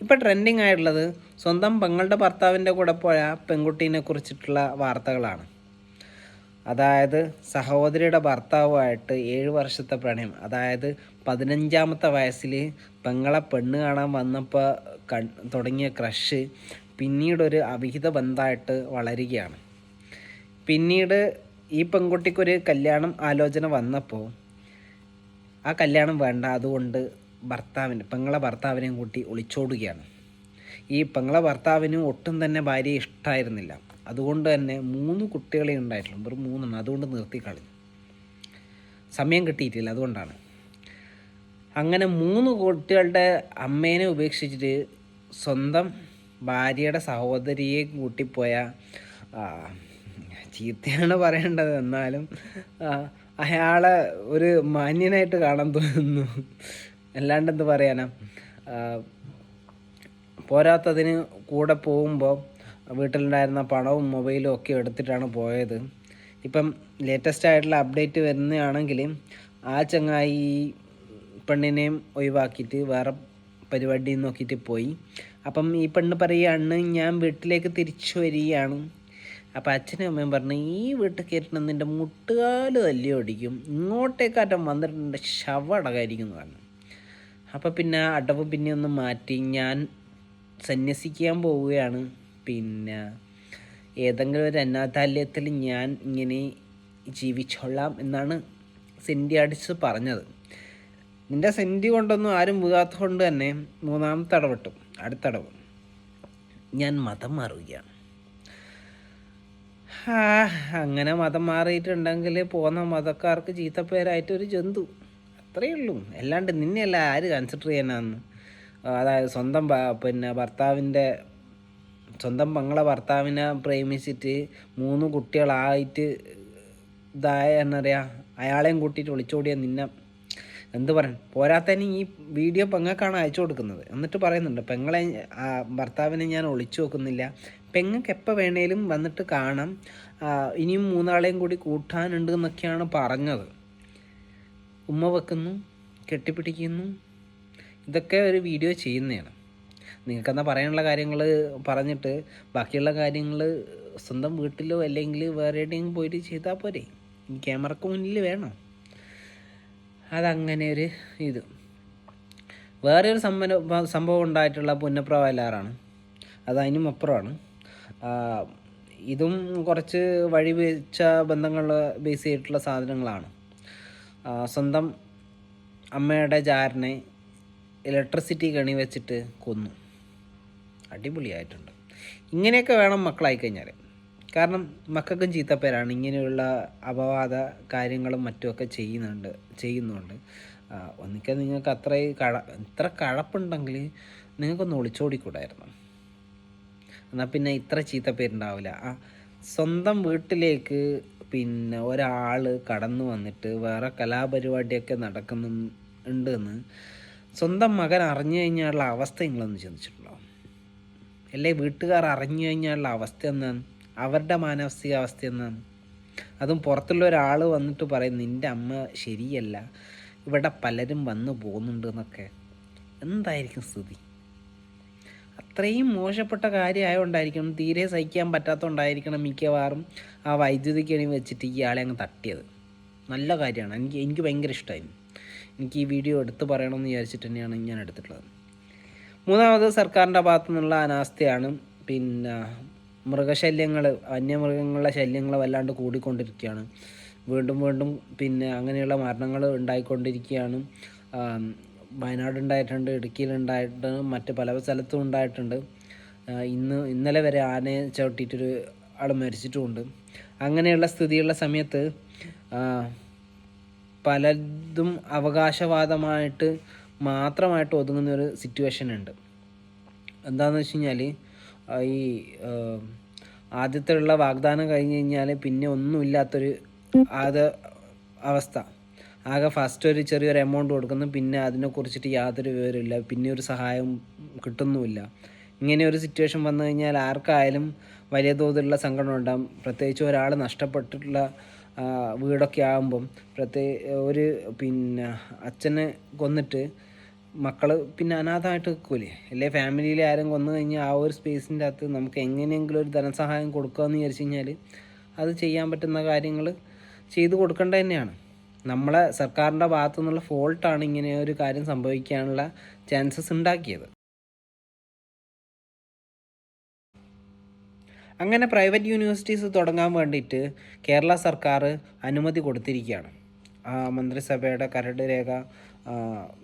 ഇപ്പോൾ ട്രെൻഡിങ് ആയിട്ടുള്ളത് സ്വന്തം പെങ്ങളുടെ ഭർത്താവിൻ്റെ കൂടെ പോയ പെൺകുട്ടീനെ കുറിച്ചിട്ടുള്ള വാർത്തകളാണ്. അതായത് സഹോദരിയുടെ ഭർത്താവുമായിട്ട് 7 വർഷത്തെ പ്രണയം, അതായത് 15ാമത്തെ വയസ്സിൽ പെങ്ങളെ പെണ്ണ് കാണാൻ വന്നപ്പോൾ തുടങ്ങിയ ക്രഷ് പിന്നീടൊരു അവിഹിത ബന്ധമായിട്ട് വളരുകയാണ്. പിന്നീട് ഈ പെൺകുട്ടിക്കൊരു കല്യാണം ആലോചന വന്നപ്പോൾ ആ കല്യാണം വേണ്ട, അതുകൊണ്ട് പെങ്ങളെ ഭർത്താവിനെയും കൂട്ടി ഒളിച്ചോടുകയാണ്. ഈ പെങ്ങളെ ഭർത്താവിന് ഒട്ടും തന്നെ ഭാര്യയെ ഇഷ്ടമായിരുന്നില്ല. അതുകൊണ്ട് തന്നെ 3 കുട്ടികളെ ഉണ്ടായിട്ടുള്ളൂ, വെറും 3. അതുകൊണ്ട് നിർത്തിക്കളഞ്ഞു, സമയം കിട്ടിയിട്ടില്ല, അതുകൊണ്ടാണ്. അങ്ങനെ 3 കുട്ടികളുടെ അമ്മേനെ ഉപേക്ഷിച്ചിട്ട് സ്വന്തം ഭാര്യയുടെ സഹോദരിയെ കൂട്ടിപ്പോയ, ചീത്തയാണ് പറയേണ്ടത്, എന്നാലും അയാളെ ഒരു മാന്യനായിട്ട് കാണാൻ തോന്നുന്നു, അല്ലാണ്ട് എന്ത് പറയാനാ. പോരാത്തതിന് കൂടെ പോകുമ്പോൾ വീട്ടിലുണ്ടായിരുന്ന പണവും മൊബൈലും ഒക്കെ എടുത്തിട്ടാണ് പോയത്. ഇപ്പം ലേറ്റസ്റ്റ് ആയിട്ടുള്ള അപ്ഡേറ്റ് വരുന്നതാണെങ്കിൽ ആ ചങ്ങായി പെണ്ണിനെയും ഒഴിവാക്കിയിട്ട് വേറെ പരിപാടി നോക്കിയിട്ട് പോയി. അപ്പം ഈ പെണ്ണ് പറയുകയാണ്, ഞാൻ വീട്ടിലേക്ക് തിരിച്ചു വരികയാണ്. അപ്പം അച്ഛനും അമ്മയും പറഞ്ഞു, ഈ വീട്ടിൽ കയറ്റണം നിൻ്റെ മുട്ടുകാല് തല്ലി ഓടിക്കും, ഇങ്ങോട്ടേക്കാറ്റം വന്നിട്ടുണ്ട് ശവടകായിരിക്കും പറഞ്ഞു. അപ്പം പിന്നെ അടവ് പിന്നെ ഒന്ന് മാറ്റി, ഞാൻ സന്യസിക്കാൻ പോവുകയാണ്, പിന്നെ ഏതെങ്കിലും ഒരു അനാഥാലയത്തിൽ ഞാൻ ഇങ്ങനെ ജീവിച്ചോളാം എന്നാണ് സെൻറ്റി അടിച്ച് പറഞ്ഞത്. നിൻ്റെ സെൻറ്റി കൊണ്ടൊന്നും ആരും വീഴാത്ത കൊണ്ട് തന്നെ 3ാമത്തെ അടവിട്ടു, അടുത്തടവ് ഞാൻ മതം മാറുകയാണ്. അങ്ങനെ മതം മാറിയിട്ടുണ്ടെങ്കിൽ പോകുന്ന മതക്കാർക്ക് ചീത്തപ്പേരായിട്ടൊരു ജന്തു, അത്രയേ ഉള്ളൂ. അല്ലാണ്ട് നിന്നെയല്ല ആര് കൺസിഡർ ചെയ്യാനാന്ന്. അതായത് സ്വന്തം പെങ്ങളെ ഭർത്താവിനെ പ്രേമിച്ചിട്ട് 3 കുട്ടികളായിട്ട് എന്നറിയാം, അയാളെയും കൂട്ടിയിട്ട് ഒളിച്ചോടിയ നിന്നെ എന്ത് പറയാൻ. പോരാത്തന്നെ ഈ വീഡിയോ പെങ്ങൾക്കാണ് അയച്ചു കൊടുക്കുന്നത്. എന്നിട്ട് പറയുന്നുണ്ട്, ഭർത്താവിനെ ഞാൻ ഒളിച്ചു വെക്കുന്നില്ല, പെങ്ങൾക്ക് എപ്പോൾ വേണേലും വന്നിട്ട് കാണാം, ഇനിയും 3 ആളെയും കൂടി കൂട്ടാനുണ്ട് എന്നൊക്കെയാണ് പറഞ്ഞത്. ഉമ്മ വെക്കുന്നു, കെട്ടിപ്പിടിക്കുന്നു, ഇതൊക്കെ ഒരു വീഡിയോ ചെയ്യുന്നതാണ്. നിങ്ങൾക്കെന്താ പറയാനുള്ള കാര്യങ്ങൾ പറഞ്ഞിട്ട് ബാക്കിയുള്ള കാര്യങ്ങൾ സ്വന്തം വീട്ടിലോ അല്ലെങ്കിൽ വേറെ എവിടെയെങ്കിലും പോയിട്ട് ചെയ്താൽ പോരെ, ഈ ക്യാമറക്ക് മുന്നിൽ വേണം. അതങ്ങനെ ഒരു ഇത്. വേറെ ഒരു സംഭവം ഉണ്ടായിട്ടുള്ള പുന്നപ്ര വയലാറാണ്, അത് അതിനും അപ്പുറമാണ്. ഇതും കുറച്ച് വഴി വെച്ച ബന്ധങ്ങൾ ബേസ് ചെയ്തിട്ടുള്ള സാധനങ്ങളാണ്. സ്വന്തം അമ്മയുടെ ജാരനെ ഇലക്ട്രിസിറ്റി കണി വെച്ചിട്ട് കൊന്നു. അടിപൊളിയായിട്ടുണ്ട്. ഇങ്ങനെയൊക്കെ വേണം മക്കളായിക്കഴിഞ്ഞാൽ. കാരണം മക്കൾക്കും ചീത്തപ്പേരാണ്, ഇങ്ങനെയുള്ള അപവാദ കാര്യങ്ങളും മറ്റുമൊക്കെ ചെയ്യുന്നുണ്ട്. ഒന്നിക്കാൻ നിങ്ങൾക്ക് ഇത്ര കഴപ്പുണ്ടെങ്കിൽ നിങ്ങൾക്കൊന്ന് ഒളിച്ചോടിക്കൂടായിരുന്നു, എന്നാൽ പിന്നെ ഇത്ര ചീത്തപ്പേരുണ്ടാവില്ല. സ്വന്തം വീട്ടിലേക്ക് പിന്നെ ഒരാൾ കടന്നു വന്നിട്ട് വേറെ കലാപരിപാടിയൊക്കെ നടക്കുന്നുണ്ടെന്ന് സ്വന്തം മകൻ അറിഞ്ഞു കഴിഞ്ഞാലുള്ള അവസ്ഥ നിങ്ങളൊന്ന് ചിന്തിച്ചിട്ടുണ്ടാവും. അല്ലേ വീട്ടുകാർ അറിഞ്ഞു കഴിഞ്ഞാലുള്ള അവസ്ഥ എന്നാണ്, അവരുടെ മാനസികാവസ്ഥ എന്നാണ്. അതും പുറത്തുള്ള ഒരാൾ വന്നിട്ട് പറയും, നിൻ്റെ അമ്മ ശരിയല്ല, ഇവിടെ പലരും വന്നു പോകുന്നുണ്ട് എന്നൊക്കെ. എന്തായിരിക്കും സ്ഥിതി? അത്രയും മോശപ്പെട്ട കാര്യമായതുകൊണ്ടായിരിക്കണം, തീരെ സഹിക്കാൻ പറ്റാത്തതുകൊണ്ടായിരിക്കണം മിക്കവാറും ആ വൈദ്യുതിക്കണി വെച്ചിട്ട് ഇയാളെ അങ്ങ് തട്ടിയത്. നല്ല കാര്യമാണ്, എനിക്ക് ഭയങ്കര ഇഷ്ടമായിരുന്നു. എനിക്ക് ഈ വീഡിയോ എടുത്ത് പറയണമെന്ന് വിചാരിച്ചിട്ട് തന്നെയാണ് ഞാൻ എടുത്തിട്ടുള്ളത്. 3ാമത് സർക്കാരിൻ്റെ ഭാഗത്തു നിന്നുള്ള അനാസ്ഥയാണ്. പിന്നെ വന്യമൃഗങ്ങളുടെ ശല്യങ്ങൾ വല്ലാണ്ട് കൂടിക്കൊണ്ടിരിക്കുകയാണ്. വീണ്ടും പിന്നെ അങ്ങനെയുള്ള മരണങ്ങൾ ഉണ്ടായിക്കൊണ്ടിരിക്കുകയാണ്. വയനാട് ഉണ്ടായിട്ടുണ്ട്, ഇടുക്കിയിലുണ്ടായിട്ടുണ്ട്, മറ്റ് പല സ്ഥലത്തും ഉണ്ടായിട്ടുണ്ട്. ഇന്നലെ വരെ ആനയെ ചവിട്ടിയിട്ടൊരു ആൾ മരിച്ചിട്ടുമുണ്ട്. അങ്ങനെയുള്ള സ്ഥിതിയുള്ള സമയത്ത് പലതും അവകാശവാദമായിട്ട് മാത്രമായിട്ട് ഒതുങ്ങുന്നൊരു സിറ്റുവേഷൻ ഉണ്ട്. എന്താണെന്ന് വെച്ച് കഴിഞ്ഞാൽ, ഈ ആദ്യത്തെ ഉള്ള വാഗ്ദാനം കഴിഞ്ഞ് കഴിഞ്ഞാൽ പിന്നെ ഒന്നുമില്ലാത്തൊരു അവസ്ഥ. ആകെ ഫസ്റ്റ് ഒരു ചെറിയൊരു എമൗണ്ട് കൊടുക്കുന്നു, പിന്നെ അതിനെക്കുറിച്ചിട്ട് യാതൊരു വിവരമില്ല, പിന്നെ ഒരു സഹായം കിട്ടുന്നുമില്ല. ഇങ്ങനെ ഒരു സിറ്റുവേഷൻ വന്നു കഴിഞ്ഞാൽ ആർക്കായാലും വലിയ തോതിലുള്ള സങ്കടം ഉണ്ടാകും. പ്രത്യേകിച്ച് ഒരാൾ നഷ്ടപ്പെട്ടിട്ടുള്ള വീടൊക്കെ ആകുമ്പം, പിന്നെ അച്ഛനെ കൊന്നിട്ട് മക്കൾ പിന്നെ അനാഥമായിട്ട് നിൽക്കൂലേ, അല്ലെ ഫാമിലിയിലെ ആരും കൊന്നു കഴിഞ്ഞാൽ ആ ഒരു സ്പേസിൻ്റെ അകത്ത് നമുക്ക് എങ്ങനെയെങ്കിലും ഒരു ധനസഹായം കൊടുക്കുകയെന്ന് വിചാരിച്ചു കഴിഞ്ഞാൽ അത് ചെയ്യാൻ പറ്റുന്ന കാര്യങ്ങൾ ചെയ്തു കൊടുക്കേണ്ടത് തന്നെയാണ്. നമ്മളെ സർക്കാരിൻ്റെ ഭാഗത്തു നിന്നുള്ള ഫോൾട്ടാണ് ഇങ്ങനെ ഒരു കാര്യം സംഭവിക്കാനുള്ള ചാൻസസ് ഉണ്ടാക്കിയത്. അങ്ങനെ പ്രൈവറ്റ് യൂണിവേഴ്സിറ്റീസ് തുടങ്ങാൻ വേണ്ടിയിട്ട് കേരള സർക്കാർ അനുമതി കൊടുത്തിരിക്കുകയാണ്. മന്ത്രിസഭയുടെ കരട് രേഖ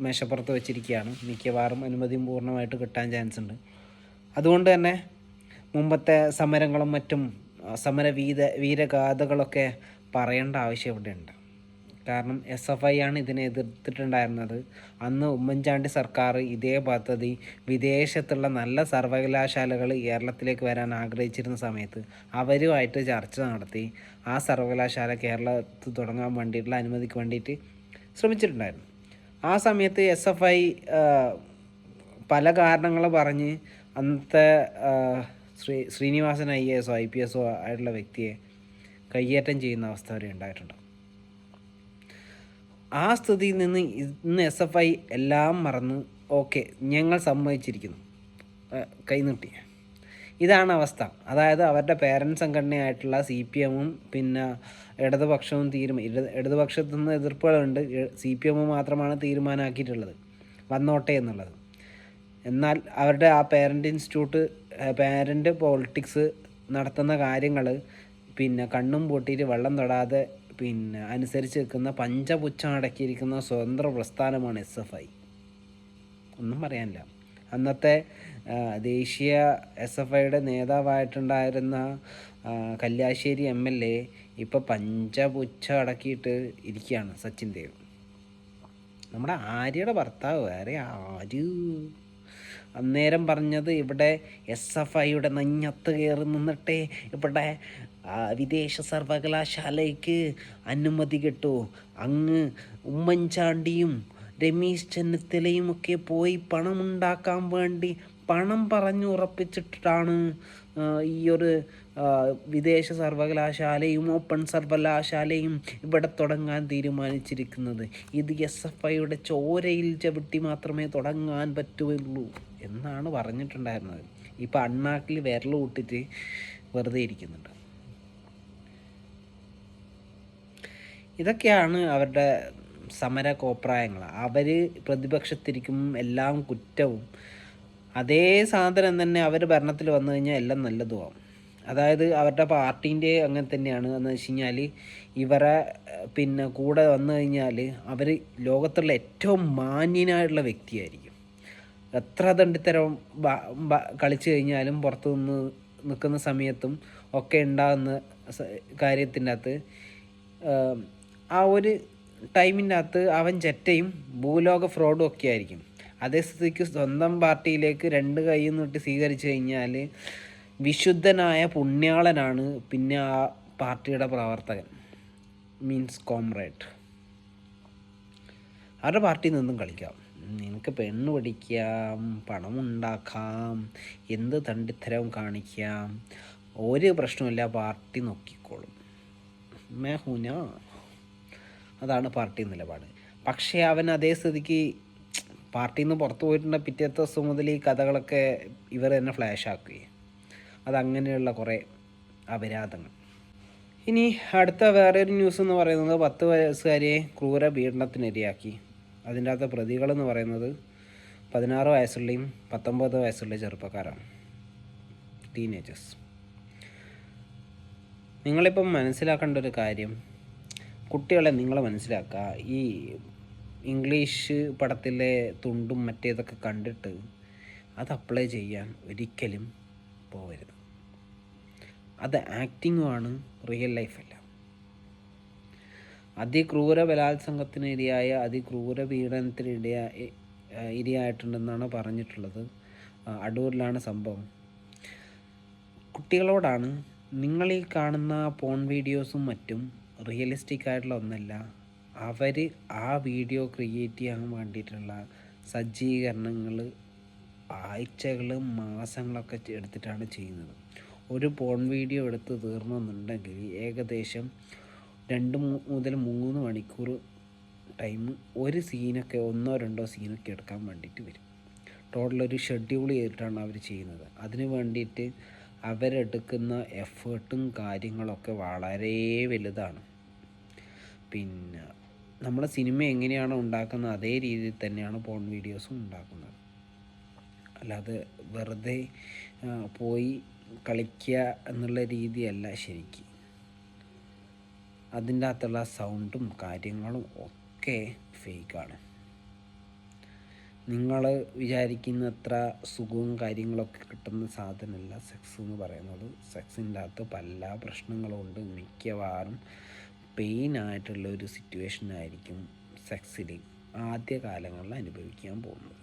മേശപ്പുറത്ത് വെച്ചിരിക്കുകയാണ്. മിക്കവാറും അനുമതിയും പൂർണ്ണമായിട്ട് കിട്ടാൻ ചാൻസ് ഉണ്ട്. അതുകൊണ്ട് തന്നെ മുമ്പത്തെ സമരങ്ങളും മറ്റും സമര വീരഗാഥകളൊക്കെ പറയേണ്ട ആവശ്യം ഇവിടെയുണ്ട്. കാരണം SFI ആണ് ഇതിനെ എതിർത്തിട്ടുണ്ടായിരുന്നത്. അന്ന് ഉമ്മൻചാണ്ടി സർക്കാർ ഇതേ പദ്ധതി വിദേശത്തുള്ള നല്ല സർവകലാശാലകൾ കേരളത്തിലേക്ക് വരാൻ ആഗ്രഹിച്ചിരുന്ന സമയത്ത് അവരുമായിട്ട് ചർച്ച നടത്തി ആ സർവകലാശാല കേരളത്തിൽ തുടങ്ങാൻ വേണ്ടിയിട്ടുള്ള അനുമതിക്ക് വേണ്ടിയിട്ട് ശ്രമിച്ചിട്ടുണ്ടായിരുന്നു. ആ സമയത്ത് SFI പല കാരണങ്ങൾ പറഞ്ഞ് അന്നത്തെ ശ്രീനിവാസൻ IAS IPS ആയിട്ടുള്ള വ്യക്തിയെ കയ്യേറ്റം ചെയ്യുന്ന അവസ്ഥ വരെ ഉണ്ടായിട്ടുണ്ട്. ആ സ്ഥിതിയിൽ നിന്ന് ഇന്ന് SFI എല്ലാം മറന്ന് ഓക്കെ ഞങ്ങൾ സമ്മതിച്ചിരിക്കുന്നു, കൈനീട്ടി. ഇതാണ് അവസ്ഥ. അതായത് അവരുടെ പേരൻറ് സംഘടനയായിട്ടുള്ള CPM പിന്നെ ഇടതുപക്ഷവും ഇടതുപക്ഷത്തു നിന്ന് എതിർപ്പുകളുണ്ട്. CPM മാത്രമാണ് തീരുമാനമാക്കിയിട്ടുള്ളത് വന്നോട്ടെ എന്നുള്ളത്. എന്നാൽ അവരുടെ ആ പാരൻ്റ് പോളിറ്റിക്സ് നടത്തുന്ന കാര്യങ്ങൾ പിന്നെ കണ്ണും പൂട്ടിയിട്ട് വെള്ളം തൊടാതെ പിന്നെ അനുസരിച്ച് നിൽക്കുന്ന പഞ്ചപുച്ഛം അടക്കിയിരിക്കുന്ന സ്വതന്ത്ര പ്രസ്ഥാനമാണ് SFI. ഒന്നും പറയാനില്ല. അന്നത്തെ ദേശീയ SFIയുടെ നേതാവായിട്ടുണ്ടായിരുന്ന കല്യാശ്ശേരി MLA ഇപ്പോൾ പഞ്ചപുച്ഛം അടക്കിയിട്ട് ഇരിക്കുകയാണ്, സച്ചിൻ ദേവ്. നമ്മുടെ ആര്യയുടെ ഭർത്താവ് വേറെ ആര് അന്നേരം പറഞ്ഞത് ഇവിടെ SFIയുടെ നെഞ്ഞത്ത് കയറി നിന്നിട്ടേ ഇവിടെ വിദേശ സർവകലാശാലയ്ക്ക് അനുമതി കിട്ടൂ. അങ്ങ് ഉമ്മൻചാണ്ടിയും രമേശ് ചെന്നിത്തലയും ഒക്കെ പോയി പണമുണ്ടാക്കാൻ വേണ്ടി പണം പറഞ്ഞുറപ്പിച്ചിട്ടാണ് ഈ ഒരു വിദേശ സർവകലാശാലയും ഓപ്പൺ സർവകലാശാലയും ഇവിടെ തുടങ്ങാൻ തീരുമാനിച്ചിരിക്കുന്നത്. ഇത് SFIയുടെ ചോരയിൽ ചവിട്ടി മാത്രമേ തുടങ്ങാൻ പറ്റുള്ളൂ എന്നാണ് പറഞ്ഞിട്ടുണ്ടായിരുന്നത്. ഇപ്പം അണ്ണാക്കിൽ വിരൽ കൂട്ടിട്ട് വെറുതെ ഇരിക്കുന്നുണ്ട്. ഇതൊക്കെയാണ് അവരുടെ സമര കോപ്രായങ്ങൾ. അവർ പ്രതിപക്ഷത്തിരിക്കും എല്ലാം കുറ്റവും, അതേ സാധനം തന്നെ അവർ ഭരണത്തിൽ വന്നു കഴിഞ്ഞാൽ എല്ലാം നല്ലതുമാവും. അതായത് അവരുടെ പാർട്ടീൻ്റെ അങ്ങനെ തന്നെയാണ് എന്ന് വെച്ച് കഴിഞ്ഞാൽ ഇവരെ പിന്നെ കൂടെ വന്നു കഴിഞ്ഞാൽ അവർ ലോകത്തുള്ള ഏറ്റവും മാന്യനായിട്ടുള്ള വ്യക്തിയായിരിക്കും. എത്ര ദണ്ഡിത്തരം കളിച്ചു കഴിഞ്ഞാലും പുറത്തു നിന്ന് നിൽക്കുന്ന സമയത്തും ഒക്കെ ഉണ്ടാകുന്ന കാര്യത്തിൻ്റെ അകത്ത് ആ ഒരു ടൈമിൻ്റെ അകത്ത് അവൻ ചെറ്റയും ഭൂലോക ഫ്രോഡും ഒക്കെ ആയിരിക്കും. അതേ സ്ഥിതിക്ക് സ്വന്തം പാർട്ടിയിലേക്ക് രണ്ട് കൈയിൽ നിന്നിട്ട് സ്വീകരിച്ചു കഴിഞ്ഞാൽ വിശുദ്ധനായ പുണ്യാളനാണ് പിന്നെ ആ പാർട്ടിയുടെ പ്രവർത്തകൻ, മീൻസ് കോംറേഡ്. അവരുടെ പാർട്ടിയിൽ നിന്നും കളിക്കാം, നിനക്ക് പെണ്ണ് പഠിക്കാം, പണമുണ്ടാക്കാം, എന്ത് തണ്ടിത്തരവും കാണിക്കാം, ഒരു പ്രശ്നമില്ല, പാർട്ടി നോക്കിക്കോളും. മേഹൂന അതാണ് പാർട്ടി നിലപാട്. പക്ഷേ അവൻ അതേ സ്ഥിതിക്ക് പാർട്ടിയിൽ നിന്ന് പുറത്തു പോയിട്ടുള്ള പിറ്റേത്തെ ദിവസം മുതൽ ഈ കഥകളൊക്കെ ഇവർ തന്നെ ഫ്ലാഷ് ആക്കുകയും അതങ്ങനെയുള്ള കുറേ അപരാധങ്ങൾ. ഇനി അടുത്ത വേറെ ഒരു ന്യൂസ് എന്ന് പറയുന്നത് 10 വയസ്സുകാരിയെ ക്രൂര പീഡനത്തിനിരയാക്കി. അതിൻ്റെ അകത്ത് പ്രതികളെന്ന് പറയുന്നത് 16 വയസ്സുള്ളയും 19 വയസ്സുള്ള ചെറുപ്പക്കാരാണ്, ടീനേജേഴ്സ്. നിങ്ങളിപ്പം മനസ്സിലാക്കേണ്ട ഒരു കാര്യം, കുട്ടികളെ നിങ്ങൾ മനസ്സിലാക്കുക. ഈ ഇംഗ്ലീഷ് പടത്തിലെ തുണ്ടും മറ്റേതൊക്കെ കണ്ടിട്ട് അത് അപ്ലൈ ചെയ്യാൻ ഒരിക്കലും പോകരുത്. അത് ആക്ടിങ്ങുമാണ്, റിയൽ ലൈഫല്ല. അതിക്രൂര ബലാത്സംഗത്തിനിരയായ അതിക്രൂര പീഡനത്തിന് ഇരയായിട്ടുണ്ടെന്നാണ് പറഞ്ഞിട്ടുള്ളത്. അടൂരിലാണ് സംഭവം. കുട്ടികളോടാണ്, നിങ്ങൾ ഈ കാണുന്ന പോൺ വീഡിയോസും മറ്റും റിയലിസ്റ്റിക് ആയിട്ടുള്ള ഒന്നല്ല. അവർ ആ വീഡിയോ ക്രിയേറ്റ് ചെയ്യാൻ വേണ്ടിയിട്ടുള്ള സജ്ജീകരണങ്ങൾ ആഴ്ചകൾ മാസങ്ങളൊക്കെ എടുത്തിട്ടാണ് ചെയ്യുന്നത്. ഒരു പോൺ വീഡിയോ എടുത്ത് തീർന്നെന്നുണ്ടെങ്കിൽ ഏകദേശം 2 മുതൽ 3 മണിക്കൂർ ടൈം ഒരു സീനൊക്കെ 1-2 സീനൊക്കെ എടുക്കാൻ വേണ്ടിയിട്ട് വരും. ടോട്ടലൊരു ഷെഡ്യൂൾ ചെയ്തിട്ടാണ് അവർ ചെയ്യുന്നത്. അതിന് വേണ്ടിയിട്ട് അവരെടുക്കുന്ന എഫേർട്ടും കാര്യങ്ങളൊക്കെ വളരെ വലുതാണ്. പിന്നെ നമ്മൾ സിനിമ എങ്ങനെയാണോ ഉണ്ടാക്കുന്നത് അതേ രീതിയിൽ തന്നെയാണ് പോൺ വീഡിയോസും ഉണ്ടാക്കുന്നത്. അല്ലാതെ വെറുതെ പോയി കളിക്കുക എന്നുള്ള രീതിയല്ല ശരിക്ക്. അതിൻ്റെ അകത്തുള്ള സൗണ്ടും കാര്യങ്ങളും ഒക്കെ ഫേക്കാണ്. നിങ്ങൾ വിചാരിക്കുന്നത്ര സുഖവും കാര്യങ്ങളൊക്കെ കിട്ടുന്ന സാധനമല്ല സെക്സ് എന്ന് പറയുന്നത്. സെക്സിൻ്റെ അകത്ത് പല പ്രശ്നങ്ങളുണ്ട്. മിക്കവാറും പെയിനായിട്ടുള്ള ഒരു സിറ്റുവേഷനായിരിക്കും സെക്സിൽ ആദ്യ കാലങ്ങളിൽ അനുഭവിക്കാൻ പോകുന്നത്.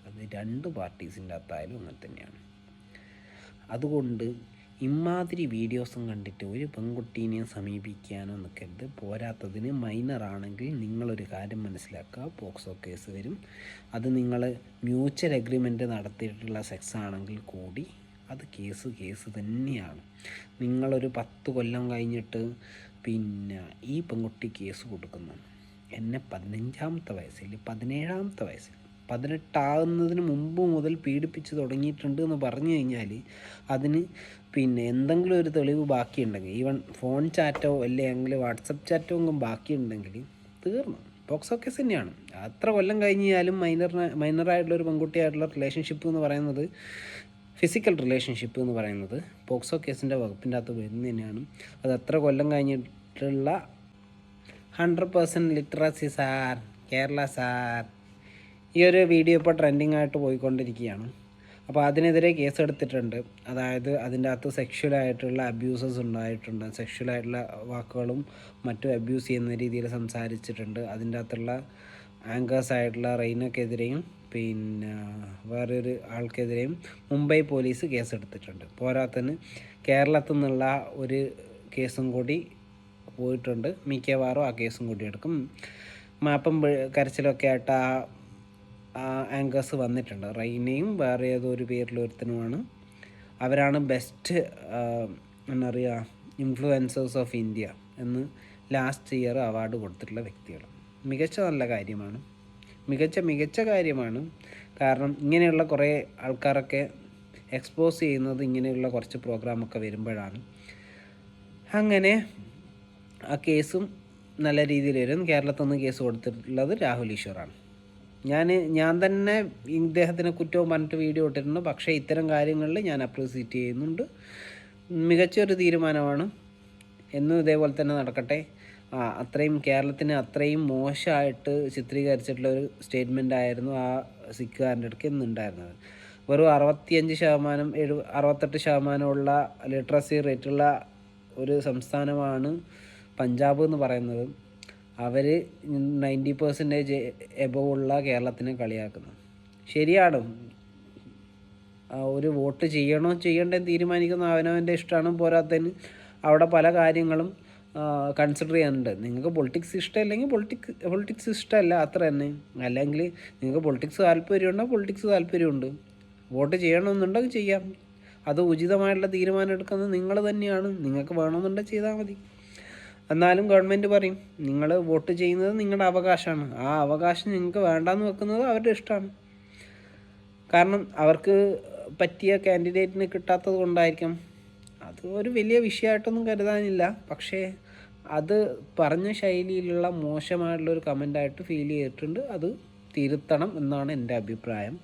അത് 2 പാർട്ടീസിൻ്റെ അകത്തായാലും അങ്ങനെ തന്നെയാണ്. അതുകൊണ്ട് ഇമാതിരി വീഡിയോസും കണ്ടിട്ട് ഒരു പെൺകുട്ടീനെ സമീപിക്കാനോ നിൽക്കരുത്. പോരാത്തതിന് മൈനറാണെങ്കിൽ നിങ്ങളൊരു കാര്യം മനസ്സിലാക്കുക, പോക്സോ കേസ് വരും. അത് നിങ്ങൾ മ്യൂച്വൽ എഗ്രിമെൻറ്റ് നടത്തിയിട്ടുള്ള സെക്സ് ആണെങ്കിൽ കൂടി അത് കേസ് തന്നെയാണ്. നിങ്ങളൊരു 10 കൊല്ലം കഴിഞ്ഞിട്ട് പിന്നെ ഈ പെൺകുട്ടി കേസ് കൊടുക്കുന്നു, എന്നെ 15-ാമത്തെ വയസ്സിൽ 17-ാമത്തെ വയസ്സിൽ 18 ആകുന്നതിന് മുമ്പ് മുതൽ പീഡിപ്പിച്ച് തുടങ്ങിയിട്ടുണ്ട് എന്ന് പറഞ്ഞു കഴിഞ്ഞാൽ അതിന് പിന്നെ എന്തെങ്കിലും ഒരു തെളിവ് ബാക്കിയുണ്ടെങ്കിൽ, ഈവൻ ഫോൺ ചാറ്റോ അല്ലെങ്കിൽ വാട്സപ്പ് ചാറ്റോ ഒന്നും ബാക്കിയുണ്ടെങ്കിൽ തീർന്നു. പോക്സോ കേസ് തന്നെയാണ്. അത്ര കൊല്ലം കഴിഞ്ഞാലും മൈനറായിട്ടുള്ളൊരു പെൺകുട്ടിയായിട്ടുള്ള റിലേഷൻഷിപ്പ് എന്ന് പറയുന്നത്, ഫിസിക്കൽ റിലേഷൻഷിപ്പ് എന്ന് പറയുന്നത് പോക്സോ കേസിൻ്റെ വകുപ്പിൻ്റെ അകത്ത് വരുന്നത് തന്നെയാണ്. അത് എത്ര കൊല്ലം കഴിഞ്ഞിട്ടുള്ള 100% ലിറ്ററസി സാർ, കേരള സാർ. ഈ ഒരു വീഡിയോ ഇപ്പോൾ ട്രെൻഡിങ് ആയിട്ട് പോയിക്കൊണ്ടിരിക്കുകയാണ്. അപ്പോൾ അതിനെതിരെ കേസെടുത്തിട്ടുണ്ട്. അതായത് അതിൻ്റെ അകത്ത് സെക്ഷുവലായിട്ടുള്ള അബ്യൂസസ് ഉണ്ടായിട്ടുണ്ട്. സെക്ഷുവലായിട്ടുള്ള വാക്കുകളും മറ്റും അബ്യൂസ് ചെയ്യുന്ന രീതിയിൽ സംസാരിച്ചിട്ടുണ്ട്. അതിൻ്റെ അകത്തുള്ള ആങ്കേഴ്സായിട്ടുള്ള റെയ്നക്കെതിരെയും പിന്നെ വേറൊരു ആൾക്കെതിരെയും മുംബൈ പോലീസ് കേസെടുത്തിട്ടുണ്ട്. പോരാത്തതിന് കേരളത്തിൽ നിന്നുള്ള ഒരു കേസും കൂടി പോയിട്ടുണ്ട്. മിക്കവാറും ആ കേസും കൂടി എടുക്കും. മാപ്പം കരച്ചിലൊക്കെ ആയിട്ട് ആ ആങ്കേഴ്സ് വന്നിട്ടുണ്ട്. റെയ്നയും വേറെ ഏതോ ഒരു പേരിലൊരുത്തനുമാണ്. അവരാണ് ബെസ്റ്റ് എന്താ പറയുക ഇൻഫ്ലുവൻസേഴ്സ് ഓഫ് ഇന്ത്യ എന്ന് ലാസ്റ്റ് ഇയർ അവാർഡ് കൊടുത്തിട്ടുള്ള വ്യക്തികൾ. നല്ല കാര്യമാണ്, മികച്ച കാര്യമാണ്. കാരണം ഇങ്ങനെയുള്ള കുറേ ആൾക്കാരൊക്കെ എക്സ്പോസ് ചെയ്യുന്നത് ഇങ്ങനെയുള്ള കുറച്ച് പ്രോഗ്രാമൊക്കെ വരുമ്പോഴാണ്. അങ്ങനെ ആ കേസും നല്ല രീതിയിൽ വരും. കേരളത്തിൽ നിന്ന് കേസ് കൊടുത്തിട്ടുള്ളത് രാഹുൽ ഈശ്വറാണ്. ഞാൻ തന്നെ ഇദ്ദേഹത്തിനെ കുറ്റവും പറഞ്ഞിട്ട് വീഡിയോ ഇട്ടിട്ടുണ്ട്. പക്ഷേ ഇത്തരം കാര്യങ്ങളിൽ ഞാൻ അപ്രീസിയേറ്റ് ചെയ്യുന്നുണ്ട്. മികച്ചൊരു തീരുമാനമാണ്. എന്നും ഇതേപോലെ തന്നെ നടക്കട്ടെ. അത്രയും കേരളത്തിന് അത്രയും മോശമായിട്ട് ചിത്രീകരിച്ചിട്ടുള്ള ഒരു സ്റ്റേറ്റ്മെൻ്റ് ആയിരുന്നു ആ സിഖുകാരൻ്റെ അടുക്ക് ഇന്നുണ്ടായിരുന്നത്. വെറും 65-68% ലിറ്ററസി റേറ്റുള്ള ഒരു സംസ്ഥാനമാണ് പഞ്ചാബ് എന്ന് പറയുന്നത്. അവർ 90% എബോവുള്ള കേരളത്തിനെ കളിയാക്കുന്നു. ശരിയാണ്, ഒരു വോട്ട് ചെയ്യണ്ടേ തീരുമാനിക്കുന്ന അവനവൻ്റെ ഇഷ്ടമാണ്. പോരാത്തതിന് അവിടെ പല കാര്യങ്ങളും കൺസിഡർ ചെയ്യാനുണ്ട്. നിങ്ങൾക്ക് പൊളിറ്റിക്സ് ഇഷ്ടമല്ലെങ്കിൽ പൊളിറ്റിക്സ് ഇഷ്ടമല്ല, അത്ര തന്നെ. അല്ലെങ്കിൽ നിങ്ങൾക്ക് പൊളിറ്റിക്സ് താല്പര്യമുണ്ടോ പൊളിറ്റിക്സ് താല്പര്യമുണ്ട്. വോട്ട് ചെയ്യണമെന്നുണ്ടെങ്കിൽ ചെയ്യാം. അത് ഉചിതമായിട്ടുള്ള തീരുമാനം എടുക്കുന്നത് നിങ്ങൾ തന്നെയാണ്. നിങ്ങൾക്ക് വേണമെന്നുണ്ടെങ്കിൽ ചെയ്താൽ മതി. എന്നാലും ഗവൺമെൻറ് പറയും നിങ്ങൾ വോട്ട് ചെയ്യുന്നത് നിങ്ങളുടെ അവകാശമാണ്. ആ അവകാശം നിങ്ങൾക്ക് വേണ്ടാന്ന് വെക്കുന്നത് അവരുടെ ഇഷ്ടമാണ്. കാരണം അവർക്ക് പറ്റിയ കാൻഡിഡേറ്റിന് കിട്ടാത്തത് കൊണ്ടായിരിക്കും. അത് ഒരു വലിയ വിഷയമായിട്ടൊന്നും കരുതാനില്ല. പക്ഷേ അത് പറഞ്ഞ ശൈലിയിലുള്ള മോശമായിട്ടുള്ളൊരു കമൻ്റായിട്ട് ഫീൽ ചെയ്തിട്ടുണ്ട്. അത് തിരുത്തണം എന്നാണ് എൻ്റെ അഭിപ്രായം.